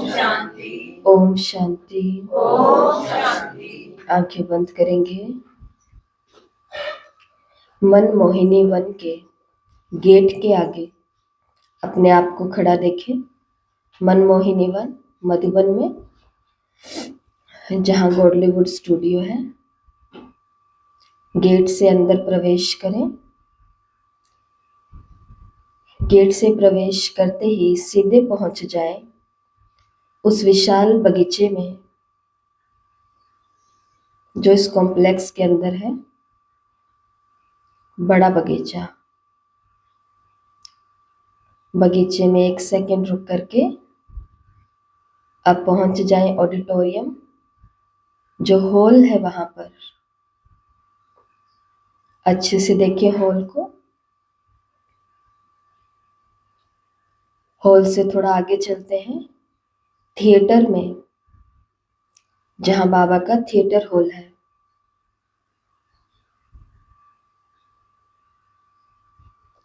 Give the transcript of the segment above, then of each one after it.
शांति। ओम शांति। ओम शांति। आंखें बंद करेंगे। मन मोहिनी वन के गेट के आगे अपने आप को खड़ा देखें। मनमोहिनी वन मधुबन में, जहाँ गॉडलीवुड स्टूडियो है। गेट से अंदर प्रवेश करें। गेट से प्रवेश करते ही सीधे पहुंच जाएं उस विशाल बगीचे में जो इस कॉम्प्लेक्स के अंदर है। बड़ा बगीचा। बगीचे में 1 सेकंड रुक करके आप पहुंच जाएं ऑडिटोरियम, जो हॉल है वहां पर। अच्छे से देखिए हॉल को। हॉल से थोड़ा आगे चलते हैं थिएटर में, जहां बाबा का थिएटर हॉल है।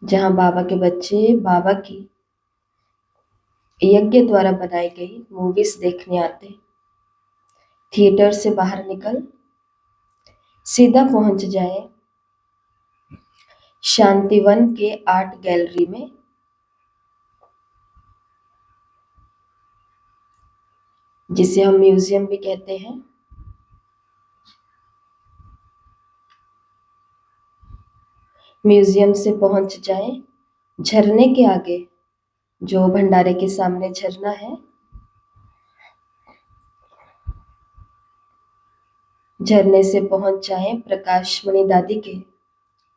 जहां बाबा के बच्चे बाबा की यज्ञ द्वारा बनाई गई मूवीज देखने आते। थिएटर से बाहर निकल सीधा पहुंच जाए शांतिवन के आर्ट गैलरी में, जिसे हम म्यूजियम भी कहते हैं। म्यूजियम से पहुंच जाए झरने के आगे, जो भंडारे के सामने झरना है। झरने से पहुंच जाए प्रकाशमणि दादी के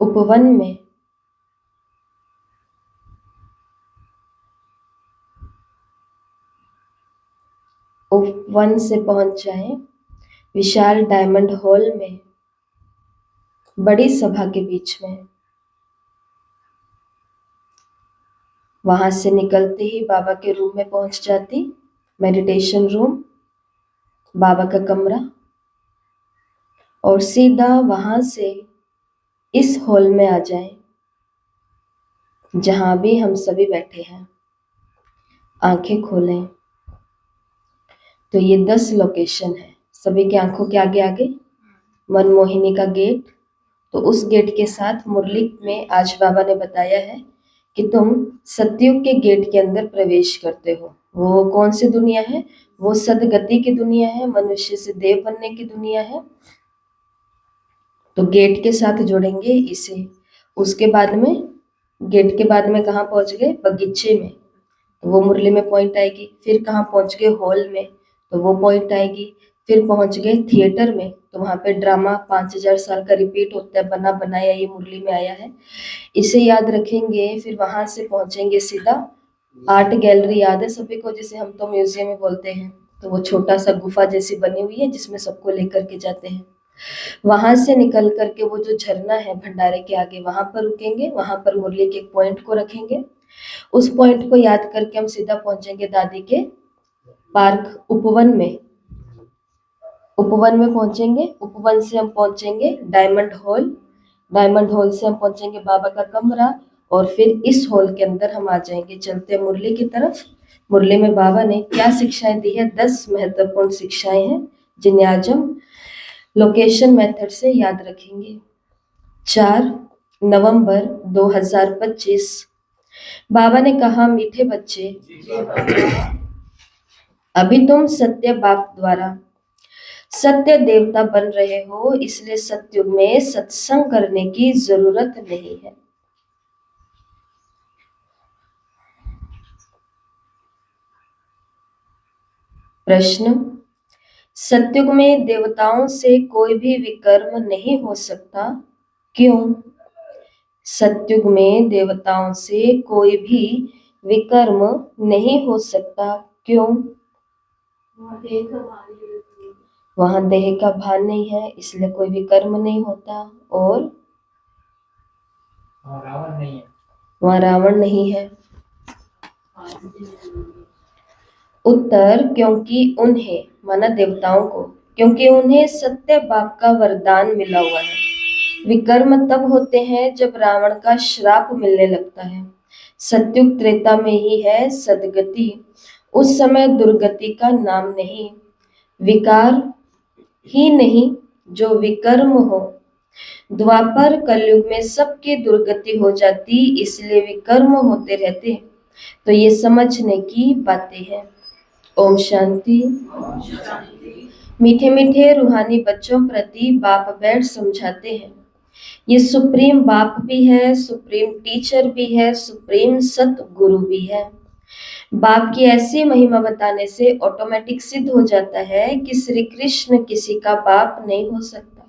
उपवन में। उपवन से पहुंच जाए विशाल डायमंड हॉल में, बड़ी सभा के बीच में। वहां से निकलते ही बाबा के रूम में पहुंच जाती, मेडिटेशन रूम, बाबा का कमरा। और सीधा वहां से इस हॉल में आ जाए जहां भी हम सभी बैठे हैं। आंखें खोलें तो ये 10 लोकेशन है सभी की आंखों के आगे आगे। मनमोहिनी का गेट, तो उस गेट के साथ मुरली में आज बाबा ने बताया है कि तुम सतयुग के गेट के अंदर प्रवेश करते हो। वो कौन सी दुनिया है? वो सदगति की दुनिया है, मनुष्य से देव बनने की दुनिया है। तो गेट के साथ जोड़ेंगे इसे। उसके बाद में गेट के बाद में कहाँ पहुंच गए? बगीचे में, तो वो मुरली में पॉइंट आएगी। फिर कहाँ पहुंच गए? हॉल में, तो वो पॉइंट आएगी। फिर पहुंच गए थिएटर में, तो वहां पे ड्रामा 5000 साल का रिपीट होता है, बना बनाया, ये मुरली में आया है, इसे याद रखेंगे। फिर वहां से पहुंचेंगे सीधा आर्ट गैलरी। याद है सभी को, जिसे हम तो म्यूजियम में बोलते हैं। तो वो छोटा सा गुफा जैसी बनी हुई है जिसमें सबको लेकर के जाते हैं। वहां से निकल करके वो जो झरना है भंडारे के आगे, वहां पर रुकेंगे। वहां पर मुरली के एक पॉइंट को रखेंगे। उस पॉइंट को याद करके हम सीधा पहुंचेंगे दादी के पार्क उपवन में। उपवन में पहुंचेंगे। उपवन से हम पहुंचेंगे डायमंड हॉल। डायमंड हॉल से हम पहुंचेंगे बाबा का कमरा। और फिर इस हॉल के अंदर हम आ जाएंगे। चलते हैं मुरली की तरफ। मुरली में बाबा ने क्या शिक्षाएं दी है? 10 महत्वपूर्ण शिक्षाएं हैं जिन्हें आज हम लोकेशन मेथड से याद रखेंगे। 4 नवंबर 2025। बाबा ने कहा, मीठे बच्चे, अभी तुम सत्य बाप द्वारा सत्य देवता बन रहे हो, इसलिए सत्युग में सत्संग करने की जरूरत नहीं है। प्रश्न: सत्युग में देवताओं से कोई भी विकर्म नहीं हो सकता, क्यों? सत्युग में देवताओं से कोई भी विकर्म नहीं हो सकता, क्यों? वहां देह का भान नहीं है, इसलिए कोई भी कर्म नहीं होता। और रावण नहीं है। वहां रावण नहीं है। उत्तर: क्योंकि उन्हें, माना देवताओं को, क्योंकि उन्हें सत्य बाप का वरदान मिला हुआ है। विकर्म तब होते हैं जब रावण का श्राप मिलने लगता है। सत्युग त्रेता में ही है सदगति उस समय दुर्गति का नाम नहीं, विकार ही नहीं जो विकर्म हो। द्वापर कलयुग में सबकी दुर्गति हो जाती, इसलिए विकर्म होते रहते। तो ये समझने की बातें हैं। ओम शांति। ओम शांति। मीठे मीठे रूहानी बच्चों प्रति बाप बैठ समझाते हैं। ये सुप्रीम बाप भी है, सुप्रीम टीचर भी है, सुप्रीम सतगुरु भी है। बाप की ऐसी महिमा बताने से ऑटोमेटिक सिद्ध हो जाता है कि श्री कृष्ण किसी का बाप नहीं हो सकता।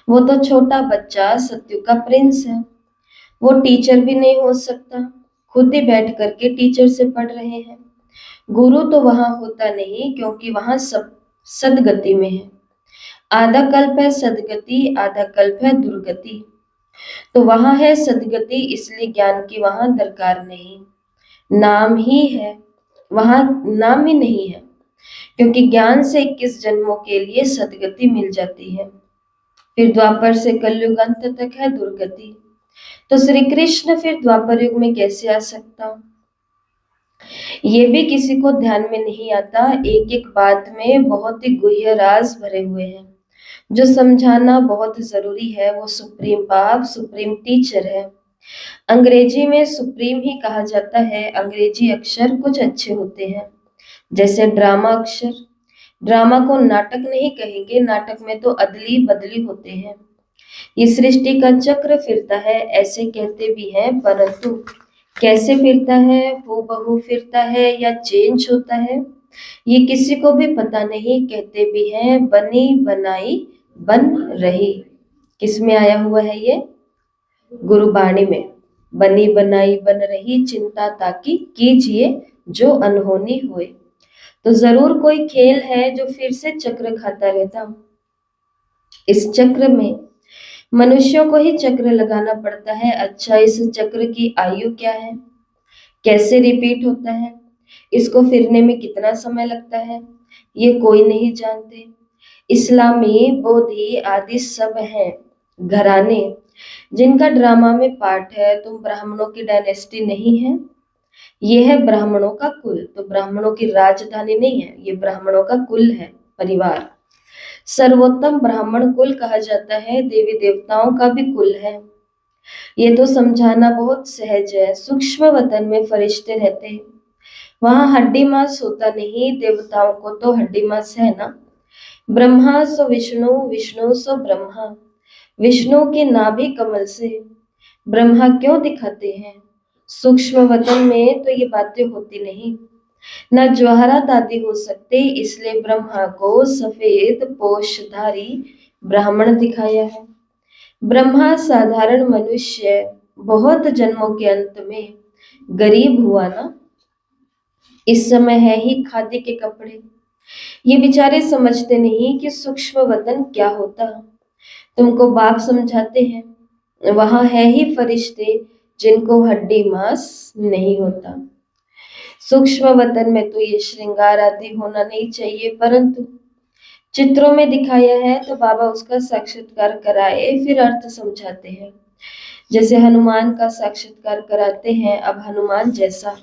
वो तो छोटा बच्चा सत्युग का प्रिंस है। वो टीचर भी नहीं हो सकता, खुद ही बैठ करके टीचर से पढ़ रहे हैं। गुरु तो वहां होता नहीं, क्योंकि वहां सब सदगति में है। आधा कल्प है सदगति, आधा कल्प है दुर्गति। तो वहां है सदगति, इसलिए ज्ञान की वहां दरकार नहीं। नाम ही है, वहां नाम ही नहीं है, क्योंकि ज्ञान से 21 जन्मों के लिए सदगति मिल जाती है। फिर द्वापर से कलयुग अंत तक है दुर्गति। तो श्री कृष्ण फिर द्वापर युग में कैसे आ सकता, ये भी किसी को ध्यान में नहीं आता। एक एक बात में बहुत ही गुह्य राज भरे हुए हैं, जो समझाना बहुत जरूरी है। वो सुप्रीम बाप, सुप्रीम टीचर है। अंग्रेजी में सुप्रीम ही कहा जाता है। अंग्रेजी अक्षर कुछ अच्छे होते हैं, जैसे ड्रामा अक्षर। ड्रामा को नाटक नहीं कहेंगे, नाटक में तो अदली बदली होते हैं। ये सृष्टि का चक्र फिरता है ऐसे कहते भी हैं, परंतु कैसे फिरता है, हूबहू फिरता है या चेंज होता है, ये किसी को भी पता नहीं। कहते भी हैं बनी बनाई बन रही। किसमें आया हुआ है ये? गुरुबाणी में। बनी बनाई बन रही, चिंता ताकि कीजिए जो अनहोनी हुए। तो जरूर कोई खेल है जो फिर से चक्र खाता रहता। इस चक्र में मनुष्यों को ही चक्र लगाना पड़ता है। अच्छा, इस चक्र की आयु क्या है, कैसे रिपीट होता है, इसको फिरने में कितना समय लगता है, ये कोई नहीं जानते। इस्लामी, बौद्धि आदि सब हैं घराने जिनका ड्रामा में पार्ट है। तुम ब्राह्मणों की डायनेस्टी नहीं है, ये है ब्राह्मणों का कुल। तो ब्राह्मणों की राजधानी नहीं है, ये ब्राह्मणों का कुल है, परिवार। सर्वोत्तम ब्राह्मण कुल कहा जाता है, देवी देवताओं का भी कुल है। ये तो समझाना बहुत सहज है। सूक्ष्म वतन में फरिश्ते रहते हैं, वहां हड्डी मांस होता नहीं। देवताओं को तो हड्डी मांस है ना। ब्रह्मा सो विष्णु, विष्णु सो ब्रह्मा। विष्णु की नाभि कमल से ब्रह्मा क्यों दिखाते हैं? सूक्ष्म वतन में तो ये बातें होती नहीं। न ज्वाहरात आदि हो सकते, इसलिए ब्रह्मा को सफेद पोषधारी ब्राह्मण दिखाया है। ब्रह्मा साधारण मनुष्य बहुत जन्मों के अंत में गरीब हुआ ना। इस समय है ही खादी के कपड़े। ये बेचारे समझते नहीं कि सूक्ष्म वतन क्या होता। तुमको बाप समझाते हैं, वहां है ही फरिश्ते जिनको हड्डी मांस नहीं होता। सूक्ष्म वतन में तो ये श्रृंगार आदि होना नहीं चाहिए, परंतु चित्रों में दिखाया है तो बाबा उसका साक्षात्कार कराए फिर अर्थ समझाते हैं। जैसे हनुमान का साक्षात्कार कराते हैं। अब हनुमान जैसा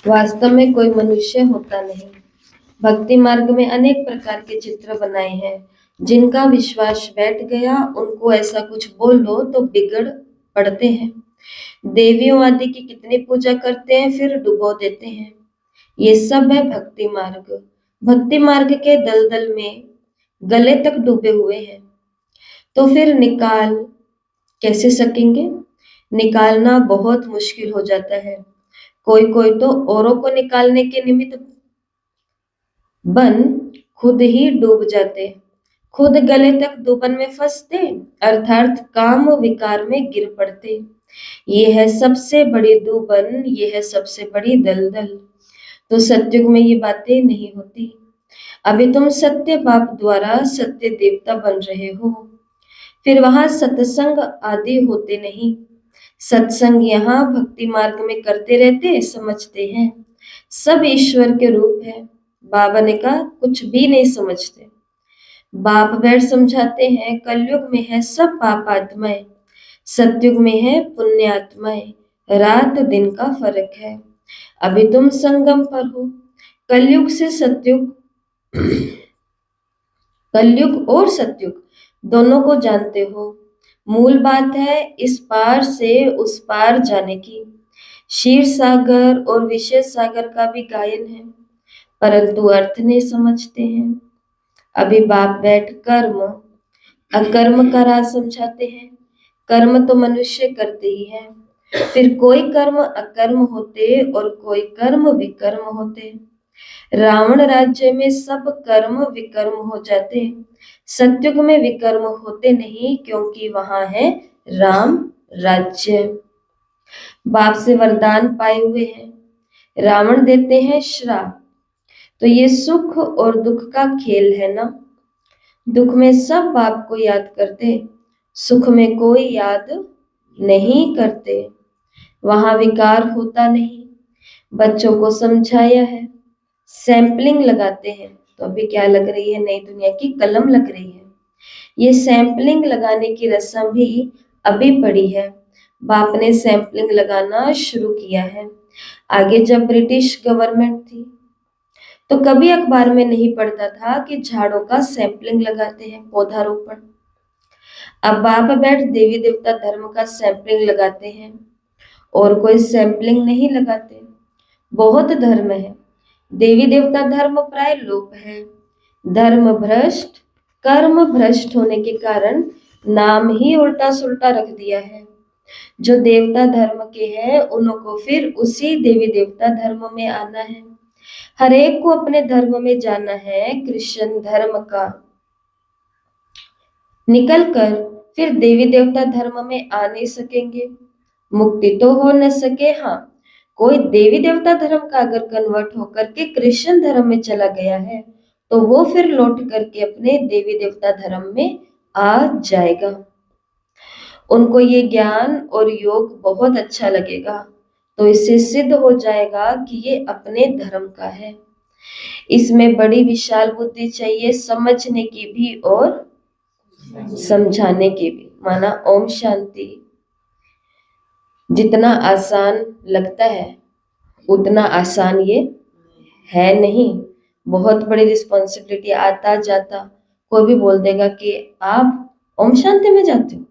वास्तव में कोई मनुष्य होता नहीं। भक्ति मार्ग में अनेक प्रकार के चित्र बनाए हैं। जिनका विश्वास बैठ गया उनको ऐसा कुछ बोलो तो बिगड़ पड़ते हैं। देवियों आदि की कितनी पूजा करते हैं, फिर डुबो देते हैं। ये सब है भक्ति मार्ग। भक्ति मार्ग के दलदल में गले तक डूबे हुए हैं, तो फिर निकाल कैसे सकेंगे? निकालना बहुत मुश्किल हो जाता है। कोई कोई तो औरों को निकालने के निमित्त बन खुद ही डूब जाते, खुद गले तक डूबन में फंसते, अर्थात काम विकार में गिर पड़ते। ये है सबसे बड़ी डूबन, ये है सबसे बड़ी दलदल। तो सत्युग में ये बातें नहीं होती। अभी तुम सत्य बाप द्वारा सत्य देवता बन रहे हो। फिर वहां सत्संग आदि होते नहीं। सत्संग यहाँ भक्ति मार्ग में करते रहते, समझते हैं सब ईश्वर के रूप है। बाबा ने कहा कुछ भी नहीं समझते। बाप बैठ समझाते हैं, कलयुग में है सब पाप आत्माएं, सतयुग में है पुण्य आत्माएं। रात दिन का फर्क है। अभी तुम संगम पर हो, कलयुग से सतयुग, कलयुग और सतयुग दोनों को जानते हो। मूल बात है इस पार से उस पार जाने की। क्षीर सागर और विशेष सागर का भी गायन है, परंतु अर्थ नहीं समझते हैं। अभी बाप बैठ कर्म अकर्म का राज समझाते हैं। कर्म तो मनुष्य करते ही हैं, फिर कोई कर्म अकर्म होते और कोई कर्म विकर्म होते। रावण राज्य में सब कर्म विकर्म हो जाते, सतयुग में विकर्म होते नहीं, क्योंकि वहां है राम राज्य। बाप से वरदान पाए हुए हैं, रावण देते हैं श्राप। तो ये सुख और दुख का खेल है ना। दुख में सब बाप को याद करते, सुख में कोई याद नहीं करते। वहां विकार होता नहीं। बच्चों को समझाया है, सैंपलिंग लगाते हैं। तो अभी क्या लग रही है, नई दुनिया की कलम लग रही है। ये सैंपलिंग लगाने की रस्म भी अभी पड़ी है। बाप ने सैंपलिंग लगाना शुरू किया है। आगे जब ब्रिटिश गवर्नमेंट थी तो कभी अखबार में नहीं पढ़ता था कि झाड़ों का सैंपलिंग लगाते हैं, पौधारोपण। अब बाप बैठ देवी देवता धर्म का सैंपलिंग लगाते हैं, और कोई सैंपलिंग नहीं लगाते। बहुत धर्म है, देवी देवता धर्म प्राय लोप है। धर्म भ्रष्ट, कर्म भ्रष्ट होने के कारण नाम ही उल्टा सुल्टा रख दिया है। जो देवता धर्म के हैं उनको फिर उसी देवी देवता धर्म में आना है। हर एक को अपने धर्म में जाना है। कृष्ण धर्म का निकल कर फिर देवी देवता धर्म में आ नहीं सकेंगे। मुक्ति तो हो न सके, हाँ कोई देवी देवता धर्म का अगर कन्वर्ट होकर के कृष्ण धर्म में चला गया है तो वो फिर लौट करके अपने देवी देवता धर्म में आ जाएगा। उनको ये ज्ञान और योग बहुत अच्छा लगेगा, तो इससे सिद्ध हो जाएगा कि ये अपने धर्म का है। इसमें बड़ी विशाल बुद्धि चाहिए, समझने की भी और समझाने की भी। माना ओम शांति जितना आसान लगता है उतना आसान ये है नहीं। बहुत बड़ी रिस्पॉन्सिबिलिटी। आता जाता कोई भी बोल देगा कि आप ओम शांति में जाते हो,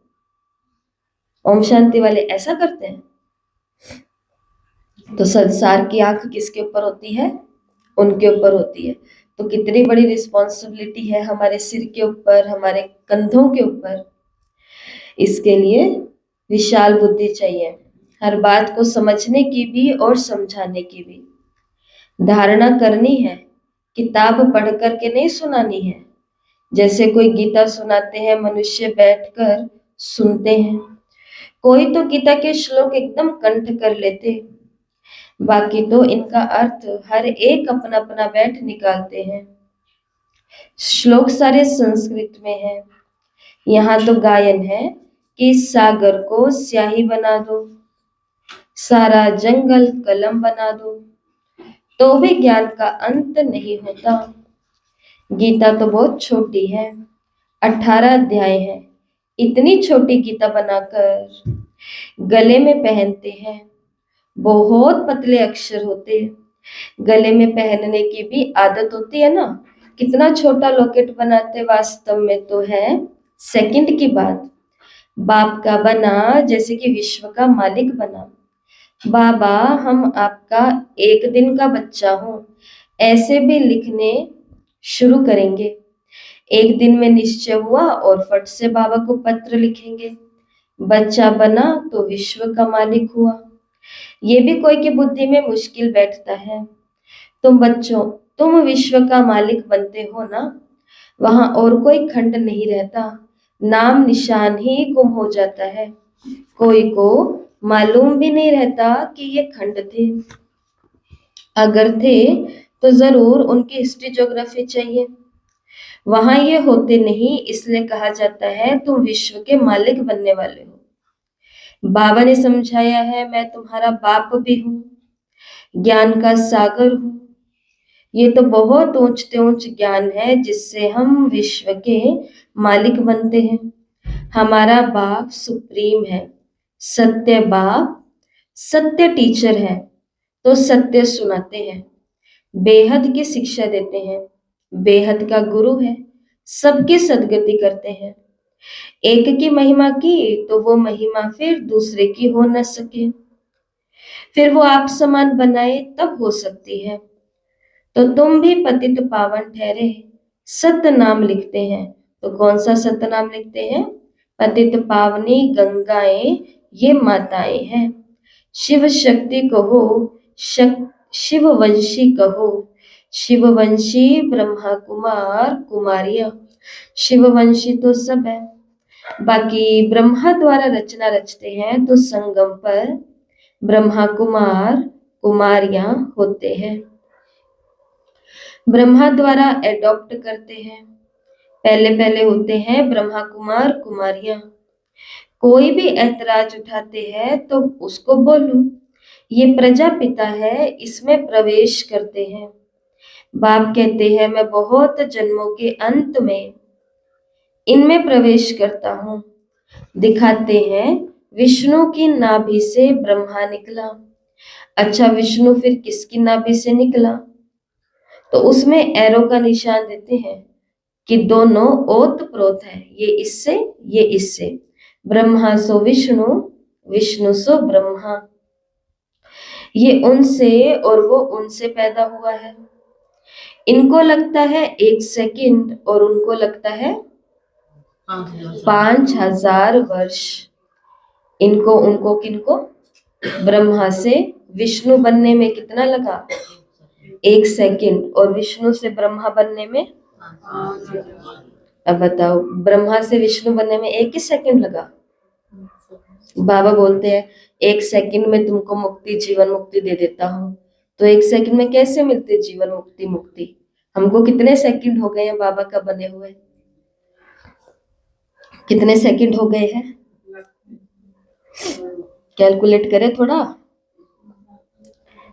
ओम शांति वाले ऐसा करते हैं। तो संसार की आंख किसके ऊपर होती है? उनके ऊपर होती है। तो कितनी बड़ी रिस्पॉन्सिबिलिटी है हमारे सिर के ऊपर, हमारे कंधों के ऊपर। इसके लिए विशाल बुद्धि चाहिए, हर बात को समझने की भी और समझाने की भी। धारणा करनी है, किताब पढ़ करके नहीं सुनानी है। जैसे कोई गीता सुनाते हैं, मनुष्य बैठकर सुनते हैं। कोई तो गीता के श्लोक एकदम कंठ कर लेते, बाकी तो इनका अर्थ हर एक अपना अपना बैठ निकालते हैं। श्लोक सारे संस्कृत में है। यहाँ तो गायन है कि सागर को स्याही बना दो, सारा जंगल कलम बना दो, तो भी ज्ञान का अंत नहीं होता। गीता तो बहुत छोटी है, 18 अध्याय है। इतनी छोटी गीता बनाकर गले में पहनते हैं। बहुत पतले अक्षर होते हैं। गले में पहनने की भी आदत होती है ना। कितना छोटा लॉकेट बनाते, वास्तव में तो है सेकंड की बात। बाप का बना जैसे कि विश्व का मालिक बना। बाबा हम आपका एक दिन का बच्चा हूं, ऐसे भी लिखने शुरू करेंगे। एक दिन में निश्चय हुआ और फट से बाबा को पत्र लिखेंगे। बच्चा बना तो विश्व का मालिक हुआ। ये भी कोई की बुद्धि में मुश्किल बैठता है। तुम बच्चों, तुम विश्व का मालिक बनते हो ना, वहां और कोई खंड नहीं रहता, नाम निशान ही गुम हो जाता है। कोई को मालूम भी नहीं रहता कि ये खंड थे। अगर थे तो जरूर उनकी हिस्ट्री ज्योग्राफी चाहिए। वहां ये होते नहीं, इसलिए कहा जाता है तुम विश्व के मालिक बनने वाले हो। बाबा ने समझाया है, मैं तुम्हारा बाप भी हूँ, ज्ञान का सागर हूँ। ये तो बहुत ऊंचते ऊंच ज्ञान है जिससे हम विश्व के मालिक बनते हैं। हमारा बाप सुप्रीम है, सत्य बाप सत्य टीचर है तो सत्य सुनाते हैं, बेहद की शिक्षा देते हैं, बेहद का गुरु है, सबकी सदगति करते हैं। एक की महिमा की तो वो महिमा फिर दूसरे की हो न सके, फिर वो आप समान बनाए तब हो सकती है। तो तुम भी पतित पावन ठहरे, सत्य नाम लिखते हैं। तो कौन सा सत्य नाम लिखते हैं? पतित पावनी गंगाएं ये माताएं हैं। शिव शक्ति कहो, शिववंशी कहो, शिववंशी ब्रह्मा कुमार कुमारियां। शिववंशी तो सब है, बाकी ब्रह्मा द्वारा रचना रचते हैं तो संगम पर ब्रह्मा कुमार कुमारियां होते हैं। ब्रह्मा द्वारा एडॉप्ट करते हैं, पहले पहले होते हैं ब्रह्मा कुमार कुमारियां। कोई भी ऐतराज उठाते हैं तो उसको बोलो ये प्रजापिता है, इसमें प्रवेश करते हैं। बाप कहते हैं मैं बहुत जन्मों के अंत में इनमें प्रवेश करता हूँ। दिखाते हैं विष्णु की नाभि से ब्रह्मा निकला। अच्छा, विष्णु फिर किसकी नाभि से निकला? तो उसमें एरो का निशान देते हैं कि दोनों ओत प्रोत है, ये इससे ये इससे। ब्रह्मा सो विष्णु, विष्णु सो ब्रह्मा। ये उनसे और वो उनसे पैदा हुआ है। इनको लगता है 1 सेकंड और उनको लगता है 5000 वर्ष। इनको उनको किनको? ब्रह्मा से विष्णु बनने में कितना लगा? 1 सेकंड। और विष्णु से ब्रह्मा बनने में? अब बताओ, ब्रह्मा से विष्णु बनने में 1 ही सेकंड लगा। बाबा बोलते हैं 1 सेकंड में तुमको मुक्ति, जीवन मुक्ति दे देता हूँ। तो 1 सेकंड में कैसे मिलते जीवन मुक्ति? मुक्ति हमको कितने सेकंड हो गए हैं बाबा का बने हुए? कितने सेकंड हो गए हैं? कैलकुलेट करें थोड़ा,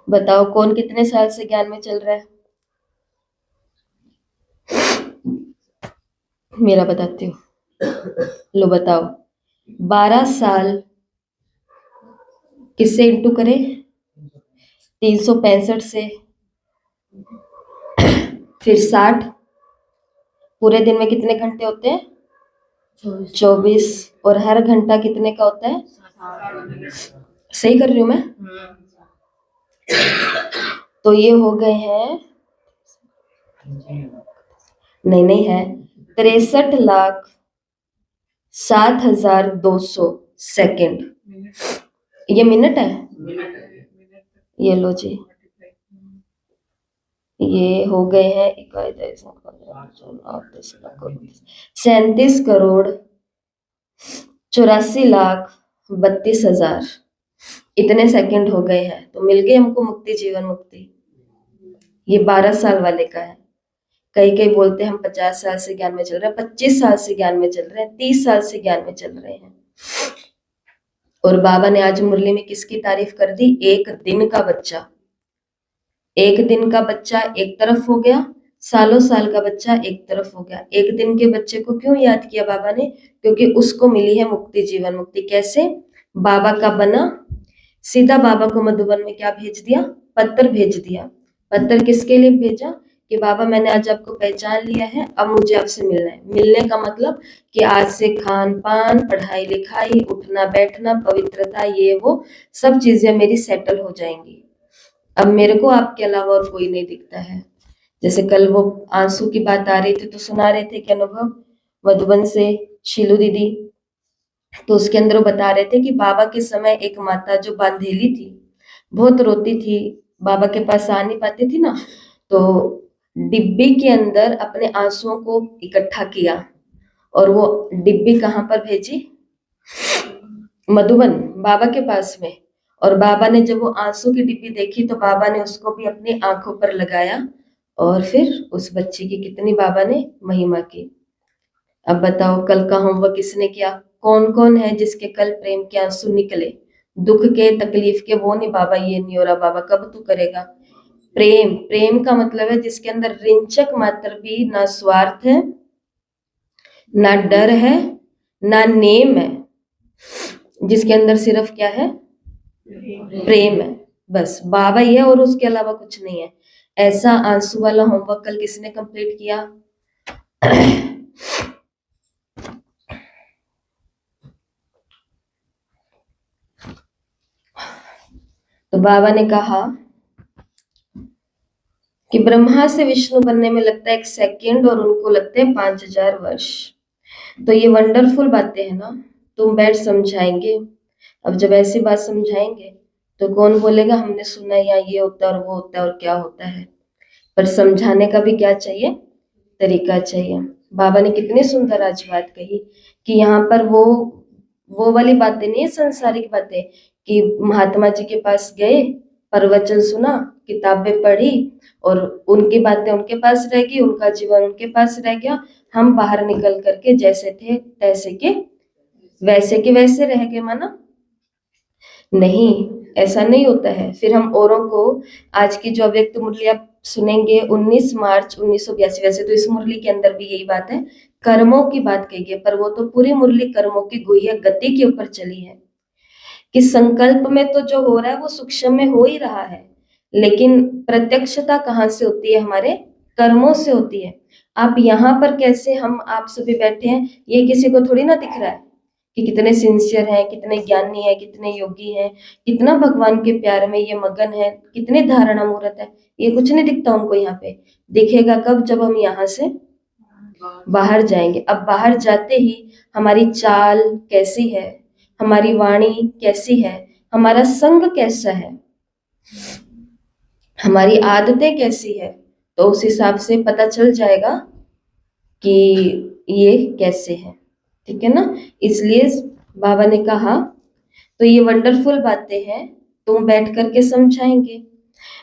बताओ कौन कितने साल से ज्ञान में चल रहा है? मेरा बताती हूँ, लो बताओ। 12 साल किससे इंटू करें? 365 से, फिर 60। पूरे दिन में कितने घंटे होते हैं? 24। और हर घंटा कितने का होता है? सही कर रही हूँ मैं? तो ये हो गए हैं, नहीं है, 63,07,200 सेकंड। ये मिनट है? ये लो जी, ये हो गए हैं 37,84,32,00,000 इतने सेकंड हो गए हैं। तो मिल गए हमको मुक्ति, जीवन मुक्ति। ये 12 साल वाले का है। कई कई बोलते हैं हम 50 साल से ज्ञान में चल रहे हैं, 25 साल से ज्ञान में चल रहे हैं, 30 साल से ज्ञान में चल रहे हैं। और बाबा ने आज मुरली में किसकी तारीफ कर दी? 1 दिन का बच्चा। 1 दिन का बच्चा एक तरफ हो गया, सालों साल का बच्चा एक तरफ हो गया। 1 दिन के बच्चे को क्यों याद किया बाबा ने? क्योंकि उसको मिली है मुक्ति, जीवन मुक्ति। कैसे? बाबा का बना, सीधा बाबा को मधुबन में क्या भेज दिया? पत्र भेज दिया। पत्र किसके लिए भेजा? कि बाबा मैंने आज आपको पहचान लिया है, अब मुझे आपसे मिलना है। मिलने का मतलब कि आज से खान पान, पढ़ाई लिखाई, उठना बैठना, पवित्रता, ये वो सब चीजें मेरी सेटल हो जाएंगी। अब मेरे को आपके अलावा और कोई नहीं दिखता है। जैसे कल वो आंसू की बात आ रही थी तो सुना रहे थे कि अनुभव मधुबन से शीलू दीदी, तो उसके अंदर वो बता रहे थे कि बाबा के समय एक माता जो बांधेली थी, बहुत रोती थी, बाबा के पास आ नहीं पाती थी ना, तो डिब्बी के अंदर अपने आंसुओं को इकट्ठा किया और वो डिब्बी कहाँ पर भेजी? मधुबन, बाबा के पास में। और बाबा ने जब वो आंसू की डिब्बी देखी तो बाबा ने उसको भी अपनी आंखों पर लगाया और फिर उस बच्ची की कितनी बाबा ने महिमा की। अब बताओ कल का होमवर्क किसने किया? कौन कौन है जिसके कल प्रेम के आंसू निकले, दुख के, तकलीफ के? वो नहीं बाबा ये नहीं हो रहा, बाबा कब तू करेगा? प्रेम, प्रेम का मतलब है जिसके अंदर रिंचक मात्र भी ना स्वार्थ है, ना डर है, ना नेम है, जिसके अंदर सिर्फ क्या है? प्रेम है, बस बाबा ही है और उसके अलावा कुछ नहीं है। ऐसा आंसू वाला होमवर्क कल किसने कंप्लीट किया? तो बाबा ने कहा कि ब्रह्मा से विष्णु बनने में लगता है 1 सेकेंड और उनको लगते हैं 5000 वर्ष। तो ये वंडरफुल बातें हैं ना, तुम बैठ समझाएंगे। अब जब ऐसी बात समझाएंगे तो कौन बोलेगा हमने सुना या ये होता है और वो होता है और क्या होता है। पर समझाने का भी क्या चाहिए? तरीका चाहिए। बाबा ने कितनी सुंदर आज बात कही कि यहाँ पर वो वाली बातें नहीं है, संसारिक बातें कि महात्मा जी के पास गए, प्रवचन सुना, किताबें पढ़ी और उनकी बातें उनके पास रह गई, उनका जीवन उनके पास रह गया। हम बाहर निकल करके जैसे थे तैसे के वैसे रह गए, माना नहीं, ऐसा नहीं होता है। फिर हम औरों को आज की जो अव्यक्त मुरली आप सुनेंगे 19 मार्च 1982, वैसे तो इस मुरली के अंदर भी यही बात है, कर्मों की बात कही है, पर वो तो पूरी मुरली कर्मों की गुह्य गति के ऊपर चली है कि संकल्प में तो जो हो रहा है वो सूक्ष्म में हो ही रहा है, लेकिन प्रत्यक्षता कहाँ से होती है? हमारे कर्मों से होती है। आप यहाँ पर कैसे, हम आप सभी बैठे हैं, ये किसी को थोड़ी ना दिख रहा है कि कितने सिंसियर हैं, कितने ज्ञानी हैं, कितने योगी हैं, कितना भगवान के प्यार में ये मगन है, कितने धारणा मुहूर्त है। ये कुछ नहीं दिखता उनको यहाँ पे। दिखेगा कब? जब हम यहाँ से बाहर जाएंगे। अब बाहर जाते ही हमारी चाल कैसी है, हमारी वाणी कैसी है, हमारा संग कैसा है, हमारी आदतें कैसी है, तो उस हिसाब से पता चल जाएगा कि ये कैसे है। ठीक है ना? इसलिए बाबा ने कहा तो ये वंडरफुल बातें हैं, तुम बैठ करके समझाएंगे।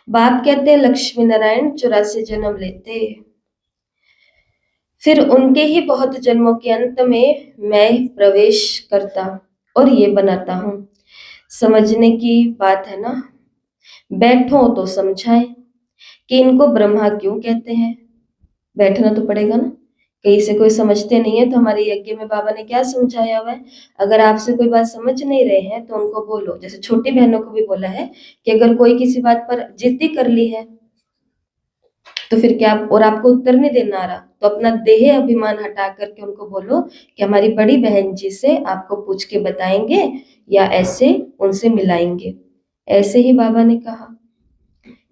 बाप कहते हैं लक्ष्मी नारायण 84 जन्म लेते, फिर उनके ही बहुत जन्मों के अंत में मैं प्रवेश करता और ये बनाता हूँ। समझने की बात है ना, बैठो तो समझाए कि इनको ब्रह्मा क्यों कहते हैं। बैठना तो पड़ेगा ना, कहीं से कोई समझते नहीं है तो हमारे यज्ञ में बाबा ने क्या समझाया हुआ है। अगर आपसे कोई बात समझ नहीं रहे हैं तो उनको बोलो, जैसे छोटी बहनों को भी बोला है कि अगर कोई किसी बात पर जिद्दी कर ली है तो फिर क्या, और आपको उत्तर नहीं देना आ रहा, तो अपना देह अभिमान हटा करके उनको बोलो कि हमारी बड़ी बहन जी से आपको पूछ के बताएंगे या ऐसे उनसे मिलाएंगे। ऐसे ही बाबा ने कहा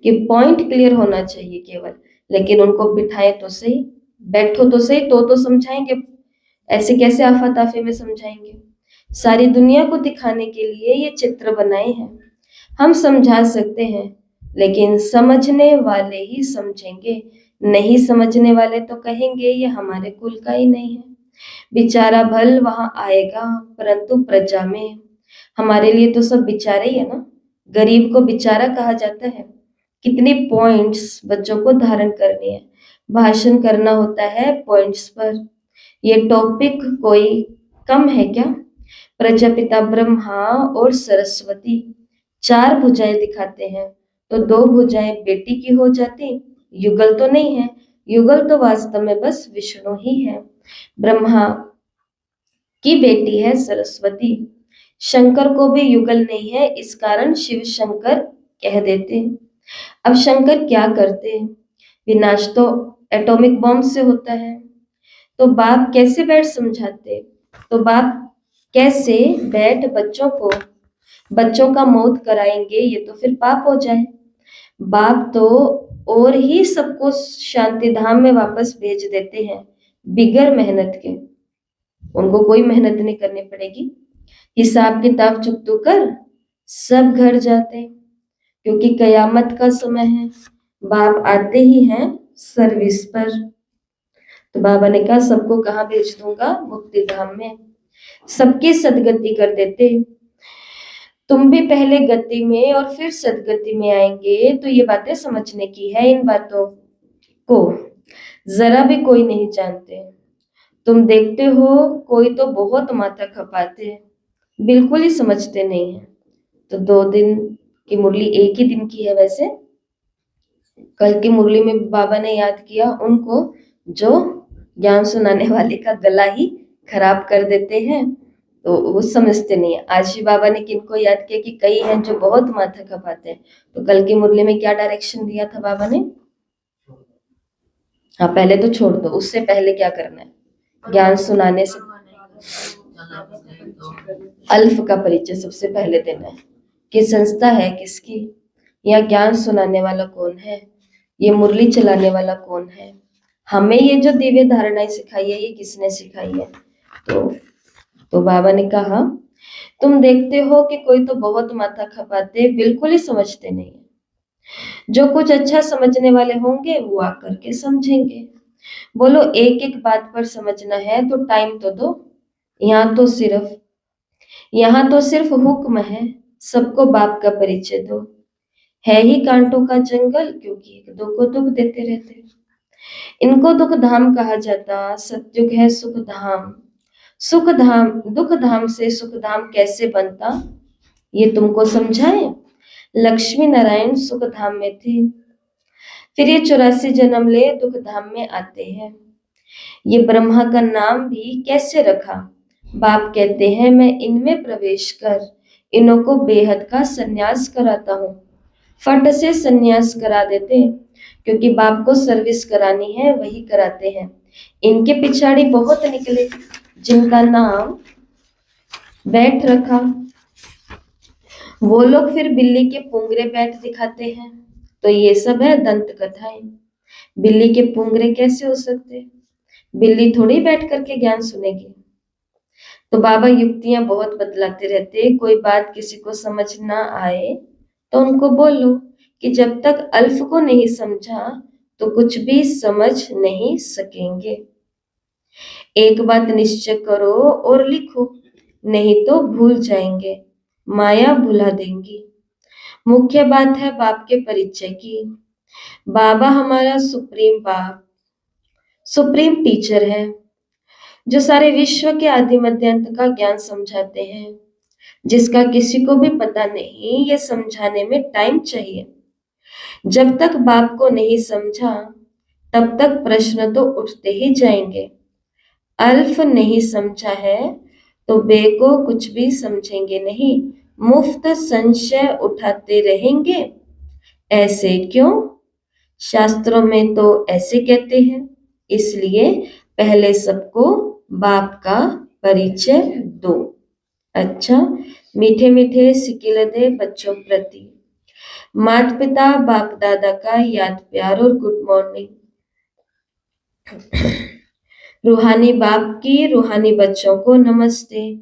कि पॉइंट क्लियर होना चाहिए केवल, लेकिन उनको बिठाए तो सही, बैठो तो सही, तो समझाएंगे। ऐसे कैसे आफाताफी में समझाएंगे? सारी दुनिया को दिखाने के लिए ये चित्र बनाए हैं। हम समझा सकते हैं लेकिन समझने वाले ही समझेंगे, नहीं समझने वाले तो कहेंगे ये हमारे कुल का ही नहीं है। बेचारा भल वहां आएगा परंतु प्रजा में। हमारे लिए तो सब बेचारे ही है ना, गरीब को बेचारा कहा जाता है। कितनी पॉइंट्स बच्चों को धारण करनी है, भाषण करना होता है पॉइंट्स पर। ये टॉपिक कोई कम है क्या? प्रजापिता ब्रह्मा और सरस्वती 4 भुजाएं दिखाते हैं, तो 2 भुजाएं बेटी की हो जाती, युगल तो नहीं है। युगल तो वास्तव में बस विष्णु ही है। ब्रह्मा की बेटी है सरस्वती। शंकर को भी युगल नहीं है, इस कारण शिव शंकर कह देते हैं। अब शंकर क्या करते हैं? विनाश तो एटॉमिक बॉम्ब से होता है। तो बाप कैसे बैठ समझाते? तो बाप कैसे बैठ बच्चों का मौत कराएंगे? ये तो फिर पाप हो जाए। बाप तो और ही सबको शांति धाम में वापस भेज देते हैं बिगर मेहनत के। उनको कोई मेहनत नहीं करनी पड़ेगी, हिसाब किताब चुकतू कर सब घर जाते हैं, क्योंकि कयामत का समय है। बाप आते ही हैं सर्विस पर। तो बाबा ने कहा सबको कहाँ भेज दूंगा? मुक्ति धाम में। सबकी सदगति कर देते। तुम भी पहले गति में और फिर सदगति में आएंगे। तो ये बातें समझने की है, इन बातों को जरा भी कोई नहीं जानते। तुम देखते हो कोई तो बहुत माथा खपाते हैं, बिल्कुल ही समझते नहीं है। तो 2 दिन की मुरली एक ही दिन की है। वैसे कल की मुरली में बाबा ने याद किया उनको जो ज्ञान सुनाने वाले का गला ही खराब कर देते हैं। तो वो समझते नहीं है। आज ही बाबा ने किनको याद किया कि कई हैं जो बहुत माथा खपाते हैं। तो कल की मुरली में क्या डायरेक्शन दिया था बाबा ने? हाँ, पहले तो छोड़ दो, उससे पहले क्या करना है? ज्ञान सुनाने से अल्फ का परिचय सबसे पहले देना है कि संस्था है किसकी, या ज्ञान सुनाने वाला कौन है, ये मुरली चलाने वाला कौन है, हमें ये जो दिव्य धारणाएं सिखाई है ये किसने सिखाई है। तो बाबा ने कहा तुम देखते हो कि कोई तो बहुत माथा खपाते, बिल्कुल ही समझते नहीं है। जो कुछ अच्छा समझने वाले होंगे वो आकर के समझेंगे। बोलो एक एक बात पर समझना है तो टाइम तो दो। यहाँ तो सिर्फ हुक्म है, सबको बाप का परिचय दो। है ही कांटों का जंगल, क्योंकि एक दो को दुख देते रहते। इनको दुख धाम कहा जाता, सतयुग है सुख धाम। सुख धाम दुख धाम से सुख धाम कैसे बनता, ये तुमको समझाए। लक्ष्मी नारायण सुख धाम में थे, फिर ये 84 जन्म ले दुख धाम में आते हैं। ये ब्रह्मा का नाम भी कैसे रखा, बाप कहते हैं मैं इनमें प्रवेश कर इन्हों को बेहद का सन्यास कराता हूँ। फट से सन्यास करा देते, क्योंकि बाप को सर्विस करानी है वही कराते हैं। इनके पिछाड़ी बहुत निकले जिनका नाम बैठ रखा, वो लोग फिर बिल्ली के पुंगरे बैठ दिखाते हैं। तो ये सब है दंत कथाएं। बिल्ली के पुंगरे कैसे हो सकते, बिल्ली थोड़ी बैठ करके ज्ञान सुनेगी। तो बाबा युक्तियां बहुत बतलाते रहते, कोई बात किसी को समझ ना आए तो उनको बोलो कि जब तक अल्फ को नहीं समझा तो कुछ भी समझ नहीं सकेंगे। एक बात निश्चय करो और लिखो, नहीं तो भूल जाएंगे, माया भुला देंगी। मुख्य बात है बाप के परिचय की। बाबा हमारा सुप्रीम बाप, सुप्रीम टीचर है, जो सारे विश्व के आदि मध्य अंत का ज्ञान समझाते हैं, जिसका किसी को भी पता नहीं, ये समझाने में टाइम चाहिए। जब तक बाप को नहीं समझा तब तक प्रश्न तो उठते ही जाएंगे। अल्फ नहीं समझा है तो बे को कुछ भी समझेंगे नहीं, मुफ्त संशय उठाते रहेंगे। ऐसे क्यों? शास्त्रों में तो ऐसे कहते हैं, इसलिए पहले सबको बाप का परिचय दो। अच्छा, मीठे मीठे सिकिलदे बच्चों प्रति माता पिता बाप दादा का याद प्यार और गुड मॉर्निंग। रूहानी बाप की रूहानी बच्चों को नमस्ते।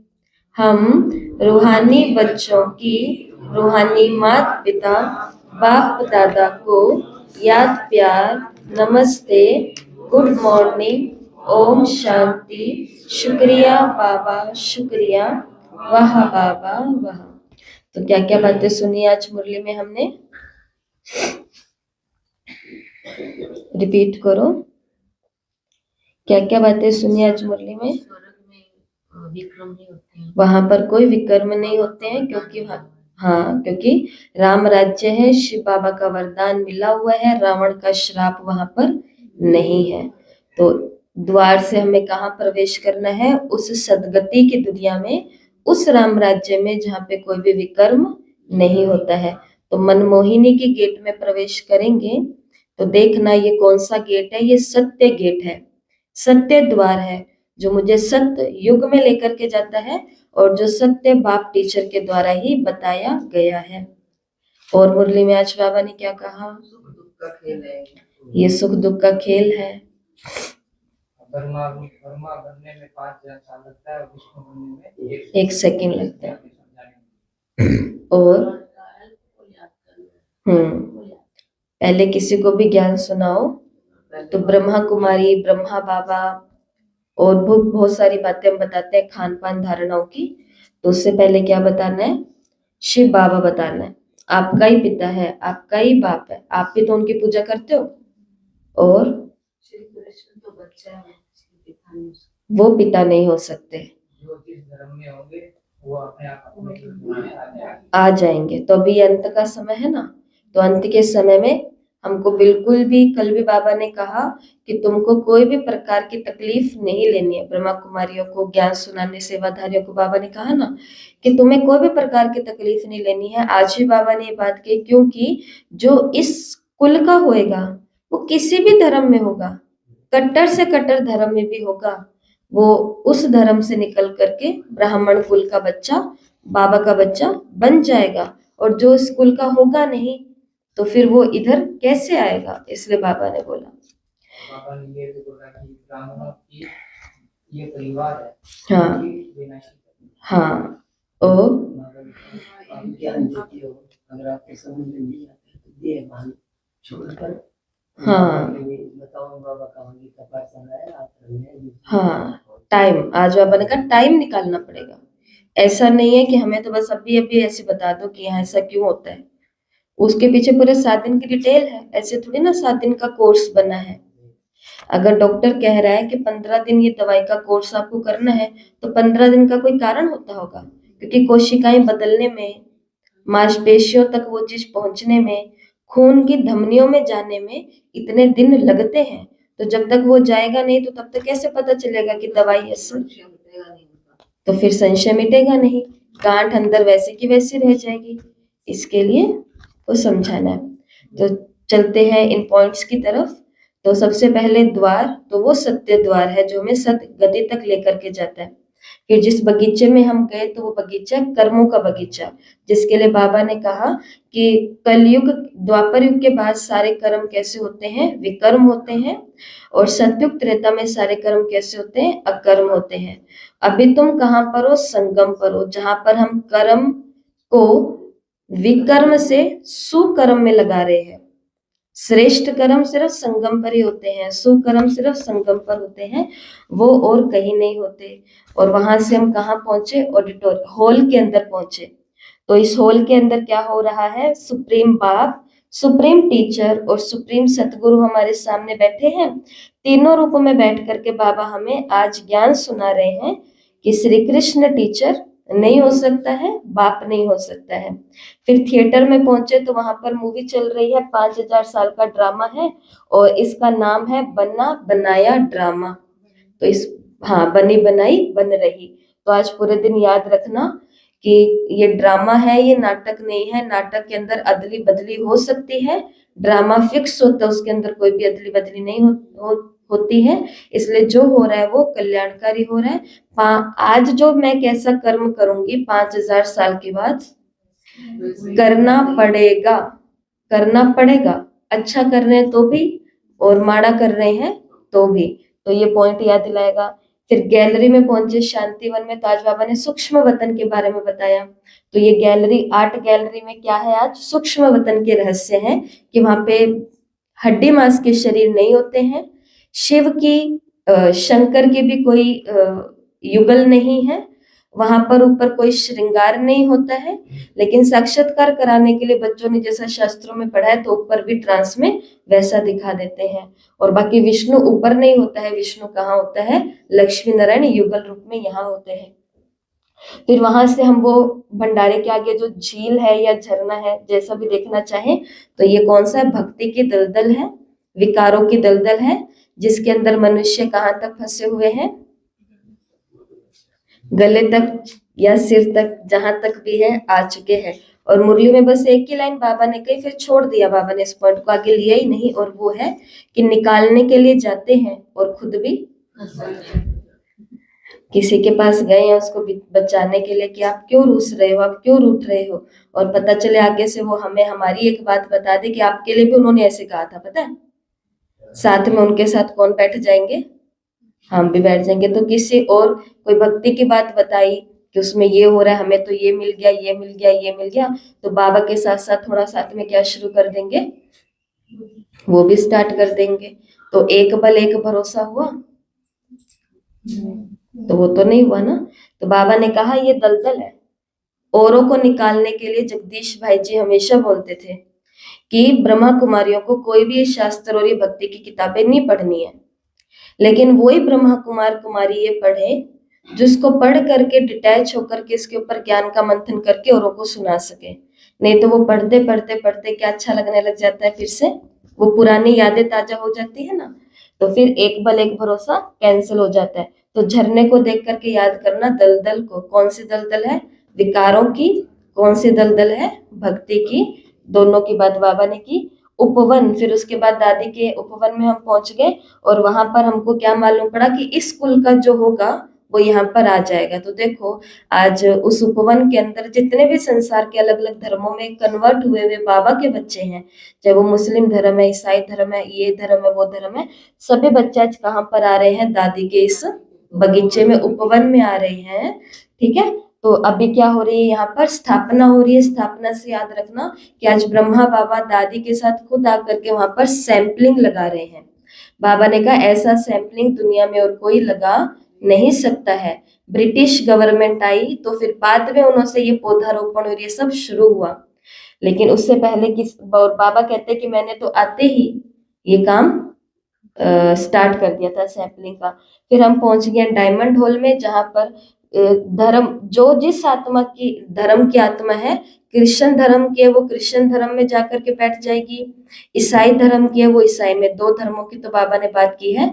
हम रूहानी बच्चों की रूहानी माता पिता बाप दादा को याद प्यार नमस्ते, गुड मॉर्निंग, ओम शांति, शुक्रिया बाबा शुक्रिया, वाह बाबा वाह। तो क्या क्या बातें सुनी आज मुरली में हमने, रिपीट करो। क्या क्या बातें सुनी आज मुरली में? विक्रम नहीं होते हैं, वहां पर कोई विकर्म नहीं होते हैं, क्योंकि हाँ, क्योंकि राम राज्य है, शिव बाबा का वरदान मिला हुआ है, रावण का श्राप वहां पर नहीं है। तो द्वार से हमें कहाँ प्रवेश करना है? उस सदगति की दुनिया में, उस राम राज्य में जहाँ पे कोई भी विकर्म नहीं होता है। तो मनमोहिनी की गेट में प्रवेश करेंगे तो देखना ये कौन सा गेट है, ये सत्य गेट है, सत्य द्वार है, जो मुझे सत्य युग में लेकर के जाता है और जो सत्य बाप टीचर के द्वारा ही बताया गया है। और मुरली में आज बाबा ने क्या कहा? सुख दुख का खेल है। ये सुख दुख का खेल है। ब्रह्मा बनने में 5,000 साल लगता है, विष्णु बनने में 1 सेकंड लगता है। और पहले किसी को भी ज्ञान सुनाओ तो ब्रह्मा कुमारी, ब्रह्मा बाबा और बहुत सारी बातें हम बताते हैं खान पान धारणाओं की। तो उससे पहले क्या बताना है? शिव बाबा बताना है, आपका ही पिता है, आपका ही बाप है, आप भी तो उनकी पूजा करते हो। और श्री कृष्ण तो बच्चा है, पिता नहीं हो सकता। वो पिता नहीं हो सकते, जो जिस धर्म में होंगे वो अपने आप अपने आ जाएंगे। तो अभी अंत का समय है ना, तो अंत के समय में हमको बिल्कुल भी, कल भी बाबा ने कहा कि तुमको कोई भी प्रकार की तकलीफ नहीं लेनी है। ब्रह्मा कुमारियों को ज्ञान सुनाने सेवाधारियों को बाबा ने कहा ना कि तुम्हें कोई भी प्रकार की तकलीफ नहीं लेनी है। आज भी बाबा ने ये बात कही, क्योंकि जो इस कुल का होएगा वो किसी भी धर्म में होगा, कट्टर से कट्टर धर्म में भी होगा, वो उस धर्म से निकल करके ब्राह्मण कुल का बच्चा, बाबा का बच्चा बन जाएगा। और जो इस कुल का होगा नहीं तो फिर वो इधर कैसे आएगा। इसलिए बाबा ने बोला, बाबा ने ये भी बोला कि ब्राह्मणों की ये परिवार है, हाँ ये विनाशी है। हाँ ओ आप ज्ञान देते हो, अगर आपके समझ में नहीं आता तो देह भान छोड़कर हाँ बताओ बाबा का गीता पाठ चल रहा है, आप रहे हाँ टाइम, आज बाबा ने कहा टाइम निकालना पड़ेगा। ऐसा नहीं है कि हमें तो बस अभी अभी ऐसे बता दो कि यहाँ ऐसा क्यों होता है, उसके पीछे पूरे 7 दिन की डिटेल है। ऐसे थोड़ी ना 7 दिन का कोर्स बना है। अगर डॉक्टर कह रहा है कि 15 दिन ये दवाई का कोर्स आपको करना है तो 15 दिन का कोई कारण होता होगा, क्योंकि कोशिकाएं बदलने में, मांसपेशियों तक वो चीज पहुंचने में, खून की धमनियों में जाने में इतने दिन लगते हैं। तो जब तक वो जाएगा नहीं तो तब तक कैसे पता चलेगा कि दवाई ऐसे, संशय मिटेगा नहीं उनका। तो फिर संशय मिटेगा नहीं, गांठ अंदर वैसे की वैसी रह जाएगी। इसके लिए वो समझाना है। तो चलते हैं इन पॉइंट्स की तरफ। तो सबसे पहले द्वार, तो वो सत्य द्वार है जो हमें सदगति तक लेकर के जाता है। फिर जिस बगीचे में हम गए तो वो बगीचा कर्मों का बगीचा, जिसके लिए बाबा ने कहा कि कलयुग द्वापर युग के बाद सारे कर्म कैसे होते हैं, विकर्म होते हैं, और सतयुग त्रेता में सारे कर्म कैसे होते हैं, अकर्म होते हैं। अभी तुम कहाँ पर हो, संगम पर हो, जहां पर हम कर्म को विकर्म से सुकर्म में लगा रहे हैं। श्रेष्ठ कर्म सिर्फ संगम पर ही होते हैं, सुकर्म सिर्फ संगम पर होते हैं, वो और कहीं नहीं होते। और वहां से हम कहाँ पहुंचे, ऑडिटोरियम हॉल के अंदर पहुंचे। तो इस हॉल के अंदर क्या हो रहा है, सुप्रीम बाप, सुप्रीम टीचर और सुप्रीम सतगुरु हमारे सामने बैठे हैं। तीनों रूपों में बैठ करके बाबा हमें आज ज्ञान सुना रहे हैं कि श्री कृष्ण टीचर नहीं हो सकता है, बाप नहीं हो सकता है। फिर थिएटर में पहुंचे तो वहां पर मूवी चल रही है, 5000 साल का ड्रामा है और इसका नाम है बना बनाया ड्रामा। तो इस, हाँ, बनी बनाई बन रही। तो आज पूरे दिन याद रखना कि ये ड्रामा है, ये नाटक नहीं है। नाटक के अंदर अदली बदली हो सकती है, ड्रामा फिक्स होता है, उसके अंदर कोई भी अदली बदली नहीं होती है। इसलिए जो हो रहा है वो कल्याणकारी हो रहा है। आज जो मैं कैसा कर्म करूंगी 5000 साल के बाद करना पड़ेगा, करना पड़ेगा। अच्छा कर रहे हैं तो भी और माड़ा कर रहे हैं तो भी। तो ये पॉइंट याद दिलाएगा। फिर गैलरी में पहुंचे शांतिवन में, तो आज बाबा ने सूक्ष्म वतन के बारे में बताया। तो ये गैलरी, आर्ट गैलरी में क्या है, आज सूक्ष्म वतन के रहस्य हैं कि वहां पे हड्डी मांस के शरीर नहीं होते हैं, शिव की शंकर की भी कोई युगल नहीं है, वहां पर ऊपर कोई श्रृंगार नहीं होता है। लेकिन साक्षात्कार कराने के लिए बच्चों ने जैसा शास्त्रों में पढ़ा है तो ऊपर भी ट्रांस में वैसा दिखा देते हैं। और बाकी विष्णु ऊपर नहीं होता है, विष्णु कहाँ होता है, लक्ष्मी नारायण युगल रूप में यहाँ होते हैं। फिर वहां से हम वो भंडारे के आगे जो झील है या झरना है, जैसा भी देखना चाहें, तो ये कौन सा है, भक्ति की दलदल है, विकारों की दलदल है, जिसके अंदर मनुष्य कहाँ तक फंसे हुए हैं, गले तक या सिर तक, जहां तक भी है आ चुके हैं। और मुरली में बस एक ही लाइन बाबा ने कही, फिर छोड़ दिया बाबा ने, इस पॉइंट को आगे लिया ही नहीं। और वो है कि निकालने के लिए जाते हैं और खुद भी किसी के पास गए हैं उसको बचाने के लिए कि आप क्यों रूस रहे हो, आप क्यों रूठ रहे हो। और पता चले आगे से वो हमें हमारी एक बात बता दे कि आपके लिए भी उन्होंने ऐसे कहा था, पता है। साथ में उनके साथ कौन बैठ जाएंगे, हम भी बैठ जाएंगे। तो किसी और कोई भक्ति की बात बताई कि उसमें ये हो रहा है, हमें तो ये मिल गया, ये मिल गया, ये मिल गया, तो बाबा के साथ साथ थोड़ा साथ में क्या शुरू कर देंगे, वो भी स्टार्ट कर देंगे। तो एक बल एक भरोसा हुआ, तो वो तो नहीं हुआ ना। तो बाबा ने कहा ये दलदल है। औरों को निकालने के लिए जगदीश भाई जी हमेशा बोलते थे कि ब्रह्मा कुमारियों को कोई भी शास्त्र और ये भक्ति की किताबें नहीं पढ़नी है, लेकिन वही ब्रह्मा कुमार कुमारी ये पढ़े जिसको पढ़ करके डिटैच होकर के इसके ऊपर ज्ञान का मंथन करके औरों को सुना सके। नहीं तो वो पढ़ते पढ़ते पढ़ते क्या अच्छा लगने लग जाता है, फिर से वो पुरानी यादें ताजा हो जाती है ना, तो फिर एक बल एक भरोसा कैंसिल हो जाता है। तो झरने को देख करके याद करना दलदल को, कौन सी दलदल है, विकारों की, कौन सी दलदल है, भक्ति की। दोनों की बात बाबा ने की। उपवन, फिर उसके बाद दादी के उपवन में हम पहुंच गए और वहां पर हमको क्या मालूम पड़ा कि इस कुल का जो होगा वो यहाँ पर आ जाएगा। तो देखो आज उस उपवन के अंदर जितने भी संसार के अलग अलग धर्मों में कन्वर्ट हुए हुए बाबा के बच्चे हैं, चाहे वो मुस्लिम धर्म है, ईसाई धर्म है, ये धर्म है, वो धर्म है, सभी बच्चे आज कहाँ पर आ रहे हैं, दादी के इस बगीचे में, उपवन में आ रहे हैं। ठीक है, तो अभी क्या हो रही है, यहाँ पर स्थापना हो रही है। स्थापना से याद रखना कि आज ब्रह्मा बाबा दादी के साथ खुद आकर के वहां पर सैंपलिंग लगा रहे हैं। बाबा ने कहा ऐसा सैंपलिंग दुनिया में और कोई लगा नहीं सकता है। ब्रिटिश गवर्नमेंट आई तो फिर बाद में उन्होंने ये पौधारोपण और ये सब शुरू हुआ, लेकिन उससे पहले किस, और बाबा कहते कि मैंने तो आते ही ये काम स्टार्ट कर दिया था सैंपलिंग का। फिर हम पहुंच गए डायमंड हॉल में, जहां पर धर्म, जो जिस आत्मा की धर्म की आत्मा है, क्रिश्चियन धर्म की है वो क्रिश्चियन धर्म में जाकर के बैठ जाएगी, ईसाई धर्म की है वो ईसाई में। दो धर्मों की तो बाबा ने बात की है,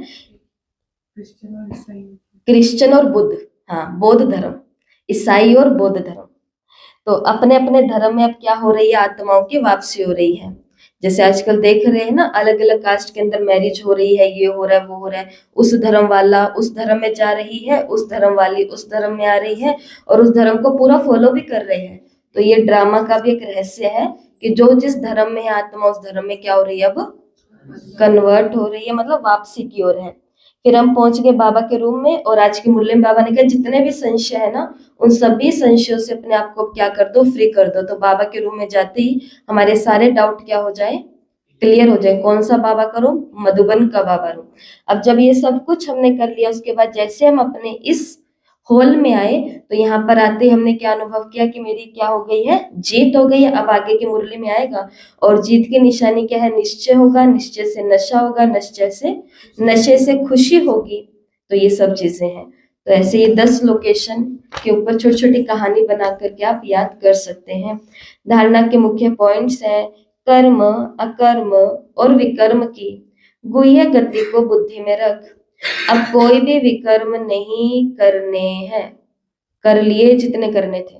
क्रिश्चियन और बुद्ध, हाँ बौद्ध धर्म, ईसाई और बौद्ध धर्म। तो अपने अपने धर्म में अब क्या हो रही है, आत्माओं की वापसी हो रही है। जैसे आजकल देख रहे हैं ना, अलग अलग कास्ट के अंदर मैरिज हो रही है, ये हो रहा है, वो हो रहा है। उस धर्म वाला उस धर्म में जा रही है, उस धर्म वाली उस धर्म में आ रही है, और उस धर्म को पूरा फॉलो भी कर रहे हैं। तो ये ड्रामा का भी एक रहस्य है कि जो जिस धर्म में है आत्मा, उस धर्म में क्या हो रही है, अब कन्वर्ट हो रही है, मतलब वापसी की ओर है। फिर हम पहुंच गए बाबा के रूम में, और आज की मुरली में बाबा ने कहा जितने भी संशय है ना, उन सभी संशयों से अपने आप को क्या कर दो, फ्री कर दो। तो बाबा के रूम में जाते ही हमारे सारे डाउट क्या हो जाए, क्लियर हो जाए। कौन सा बाबा का रूम, मधुबन का बाबा रूम। अब जब ये सब कुछ हमने कर लिया, उसके बाद जैसे हम अपने इस हॉल में आए, तो यहाँ पर आते ही हमने क्या अनुभव किया कि मेरी क्या हो गई है, जीत हो गई है। अब आगे की मुरली में आएगा, और जीत की निशानी क्या है, निश्चय होगा, निश्चय से नशा होगा, नशे से खुशी होगी। तो ये सब चीजें हैं। तो ऐसे ये 10 लोकेशन के ऊपर छोटी छोटी कहानी बना करके आप याद कर सकते हैं। धारणा के मुख्य पॉइंट्स हैं, कर्म, अकर्म और विकर्म की गुह्य गति को बुद्धि में रख। अब कोई भी विकर्म नहीं करने हैं, कर लिए जितने करने थे,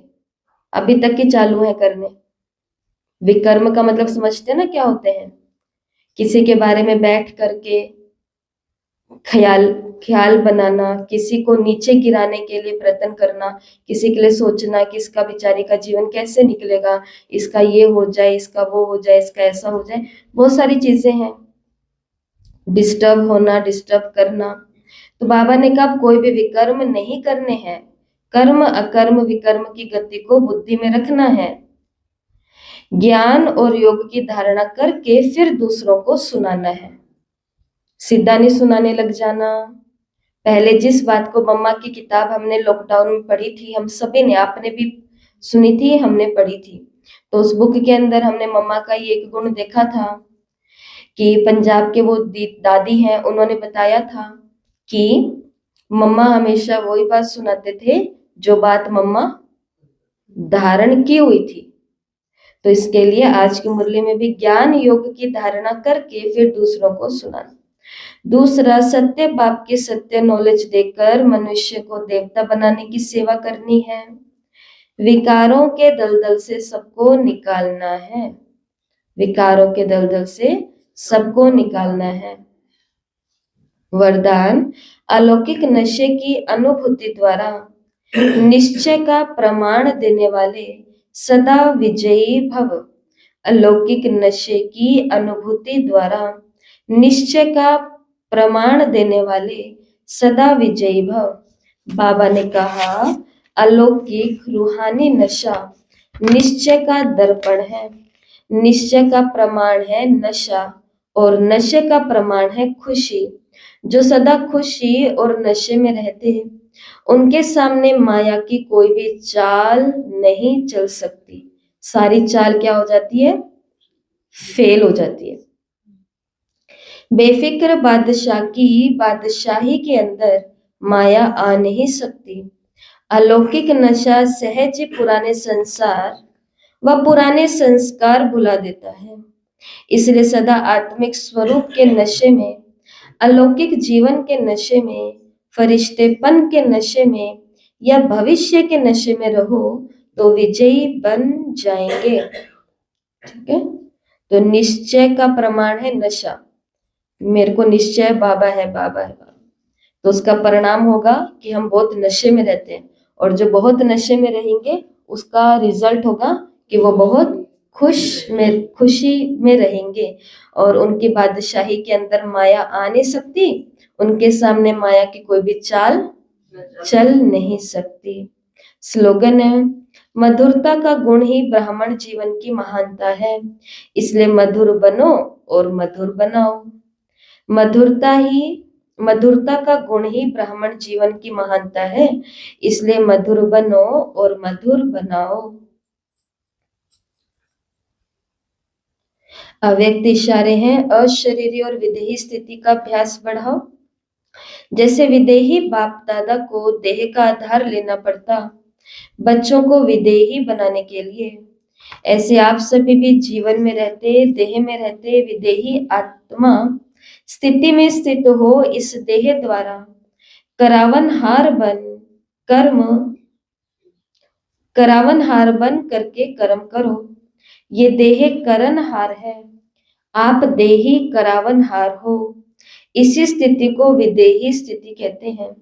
अभी तक की चालू है करने। विकर्म का मतलब समझते हैं ना क्या होते हैं, किसी के बारे में बैठ करके ख्याल बनाना, किसी को नीचे गिराने के लिए प्रयत्न करना, किसी के लिए सोचना कि इसका बेचारी का जीवन कैसे निकलेगा, इसका ये हो जाए, इसका वो हो जाए, इसका ऐसा हो जाए, बहुत सारी चीजें हैं। डिस्टर्ब होना, डिस्टर्ब करना। तो बाबा ने कहा कोई भी विकर्म नहीं करने हैं, कर्म अकर्म विकर्म की गति को बुद्धि में रखना है। ज्ञान और योग की धारणा करके फिर दूसरों को सुनाना है, सीधा नहीं सुनाने लग जाना। पहले जिस बात को मम्मा की किताब हमने लॉकडाउन में पढ़ी थी, हम सभी ने, आपने भी सुनी थी, हमने पढ़ी थी, तो उस बुक के अंदर हमने मम्मा का ये एक गुण देखा था कि पंजाब के वो दादी हैं, उन्होंने बताया था कि मम्मा हमेशा वही बात सुनाते थे जो बात मम्मा धारण की हुई थी। तो इसके लिए आज की मुरली में भी ज्ञान योग की धारणा करके फिर दूसरों को सुनाना। दूसरा, सत्य बाप की सत्य नॉलेज देकर मनुष्य को देवता बनाने की सेवा करनी है। विकारों के दलदल से सबको निकालना है, विकारों के दलदल से सबको निकालना है। वरदान, अलौकिक नशे की अनुभूति द्वारा निश्चय का प्रमाण देने वाले सदा विजयी भव। अलौकिक नशे की अनुभूति द्वारा निश्चय का प्रमाण देने वाले सदा विजयी भव। बाबा ने कहा अलौकिक रूहानी नशा निश्चय का दर्पण है, निश्चय का प्रमाण है नशा, और नशे का प्रमाण है खुशी। जो सदा खुशी और नशे में रहते हैं, उनके सामने माया की कोई भी चाल नहीं चल सकती। सारी चाल क्या हो जाती है, फेल हो जाती है। बेफिक्र बादशाह की बादशाही के अंदर माया आ नहीं सकती। अलौकिक नशा सहज पुराने संसार व पुराने संस्कार भुला देता है। इसलिए सदा आत्मिक स्वरूप के नशे में, अलौकिक जीवन के नशे में, फरिश्तेपन के नशे में या भविष्य के नशे में रहो तो विजयी बन जाएंगे। ठीक है, तो निश्चय का प्रमाण है नशा। मेरे को निश्चय बाबा है, बाबा है, बाबा, तो उसका परिणाम होगा कि हम बहुत नशे में रहते हैं, और जो बहुत नशे में रहेंगे उसका रिजल्ट होगा कि वो बहुत खुशी में रहेंगे, और उनकी बादशाही के अंदर माया आ नहीं सकती, उनके सामने माया की कोई भी चाल चल नहीं सकती। स्लोगन है, मधुरता का गुण ही ब्राह्मण जीवन की महानता है, इसलिए मधुर बनो और मधुर बनाओ। मधुरता का गुण ही ब्राह्मण जीवन की महानता है, इसलिए मधुर बनो और मधुर बनाओ। अव्यक्त इशारे हैं, अशरीरी और विदेही स्थिति का अभ्यास बढ़ाओ। जैसे विदेही बाप दादा को देह का आधार लेना पड़ता बच्चों को विदेही बनाने के लिए, ऐसे आप सभी भी जीवन में रहते, देह में रहते, विदेही आत्मा स्थिति में स्थित हो, इस देह द्वारा करावनहार बन करके कर्म करो। ये देह करनहार है, आप देही करावनहार हो। इसी स्थिति को विदेही स्थिति कहते हैं,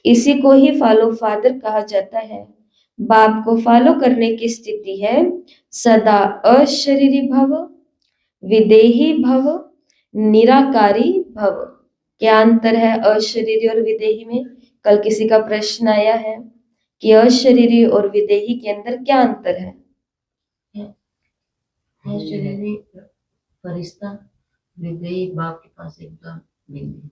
इसी को ही फॉलो फादर कहा जाता है। बाप को फॉलो करने की स्थिति है सदा अशरीरी भव, विदेही भव, निराकारी भव। क्या अंतर है अशरीरी और विदेही में? कल किसी का प्रश्न आया है कि अशरीरी और विदेही के अंदर क्या अंतर है? शरीरी फरिश्ता, विदेही बाप के पास एकदम बिल्ली।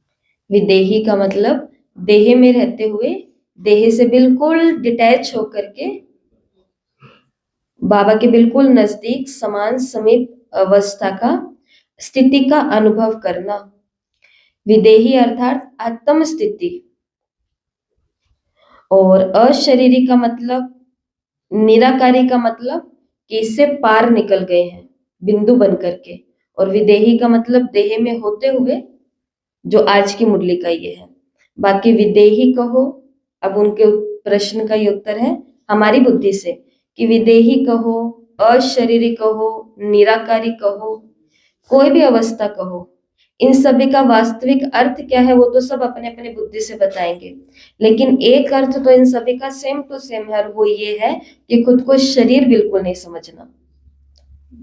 विदेही का मतलब देह में रहते हुए, देह से बिल्कुल डिटैच होकर के बाबा के बिल्कुल नजदीक समान समीप अवस्था का स्थिति का अनुभव करना। विदेही अर्थात आत्म स्थिति, और अशरीरी का मतलब, निराकारी का मतलब कि इससे पार निकल गए हैं बिंदु बन करके, और विदेही का मतलब देह में होते हुए, जो आज की मुरली का ये है। बाकी विदेही कहो, अब उनके प्रश्न का ये उत्तर है हमारी बुद्धि से कि विदेही कहो, अशरीरी कहो, निराकारी कहो, कोई भी अवस्था कहो, इन सभी का वास्तविक अर्थ क्या है वो तो सब अपने अपने बुद्धि से बताएंगे, लेकिन एक अर्थ तो इन सभी का सेम टू सेम है, और वो ये है कि खुद को शरीर बिल्कुल नहीं समझना।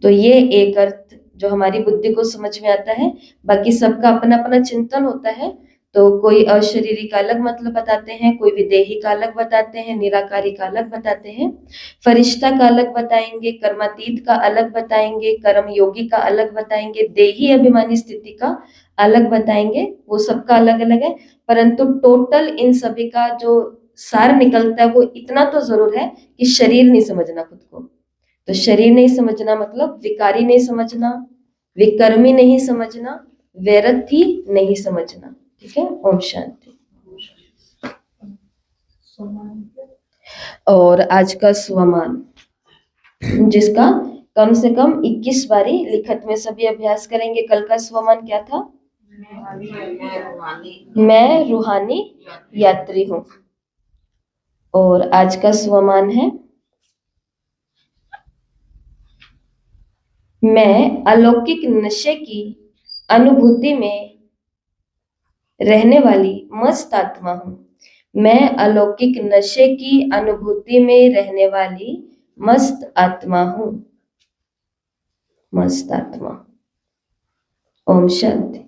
तो ये एक अर्थ जो हमारी बुद्धि को समझ में आता है। बाकी सबका अपना अपना चिंतन होता है, तो कोई अशरीरी का अलग मतलब बताते हैं, कोई विदेही का अलग बताते हैं, निराकारी का अलग बताते हैं, फरिश्ता का अलग बताएंगे, कर्मातीत का अलग बताएंगे, कर्म योगी का अलग बताएंगे, देही अभिमानी स्थिति का अलग बताएंगे। वो सबका अलग अलग है, परंतु टोटल इन सभी का जो सार निकलता है वो इतना तो जरूर है कि शरीर नहीं समझना खुद को। तो शरीर नहीं समझना मतलब विकारी नहीं समझना, विकर्मी नहीं समझना, वैरथी नहीं समझना। ठीक है, ओम शांति। और आज का स्वमान, जिसका कम से कम 21 बारी लिखत में सभी अभ्यास करेंगे। कल का स्वमान क्या था? मैं रूहानी यात्री हूँ। और आज का स्वमान है, मैं अलौकिक नशे की अनुभूति में रहने वाली मस्त आत्मा हूँ। मैं अलौकिक नशे की अनुभूति में रहने वाली मस्त आत्मा हूँ। मस्त आत्मा। ओम शांति।